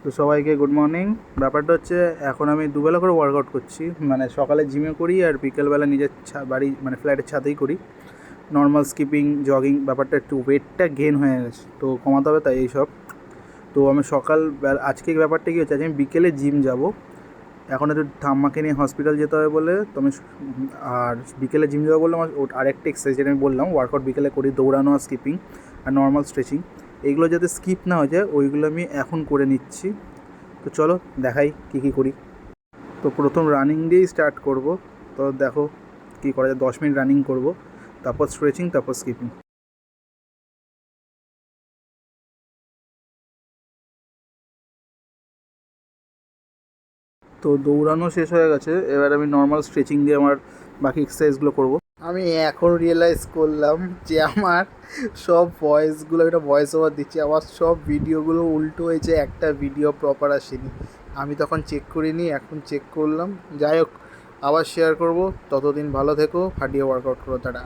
তো সবাইকে good morning. ব্যাপারটা হচ্ছে এখন আমি দুবেলা করে ওয়ার্কআউট করছি, মানে সকালে জিমে করি আর বিকেলবেলা নিজের বাড়ি মানে ফ্ল্যাটের ছাদেই করি। Normal skipping, jogging. ব্যাপারটা একটু ওয়েটটা গেন হয়ে গেছে, তো কমাতে হবে, তাই এইসব। তো আমি আজকে ব্যাপারটা কী হচ্ছে, আজকে আমি বিকেলে জিম যাব। এখন একটু ঠাম্মাকে নিয়ে হসপিটাল যেতে হবে বলে তো আমি আর বিকেলে জিম যাবো বললাম। আরেকটা এক্সারসাইজ যেটা আমি বললাম ওয়ার্কআউট বিকেলে করি, দৌড়ানো আর স্কিপিং আর নর্মাল স্ট্রেচিং, এইগুলো যাতে স্কিপ না হয়ে যায় ওইগুলো আমি এখন করে নিচ্ছি। তো চলো দেখাই কী করি। তো প্রথম রানিং দিয়েই স্টার্ট করব। তো দেখো কী করা যায়, 10 মিনিট রানিং করব, তারপর স্ট্রেচিং, তারপর স্কিপিং। তো দৌড়ানো শেষ হয়ে গেছে, এবার আমি নর্মাল স্ট্রেচিং দিয়ে আমার বাকি এক্সারসাইজগুলো করব। আমি এখন রিয়েলাইজ করলাম যে আমার সব ভয়েসগুলো, একটা ভয়েস ওভার দিচ্ছি, আমার সব ভিডিওগুলো উল্টো হয়েছে, একটা ভিডিও প্রপার আসেনি। আমি তখন চেক করিনি, এখন চেক করলাম। যাই হোক, আবার শেয়ার করব। ততদিন ভালো থেকো, ফাটিয়ে ওয়ার্কআউট করো, তারা।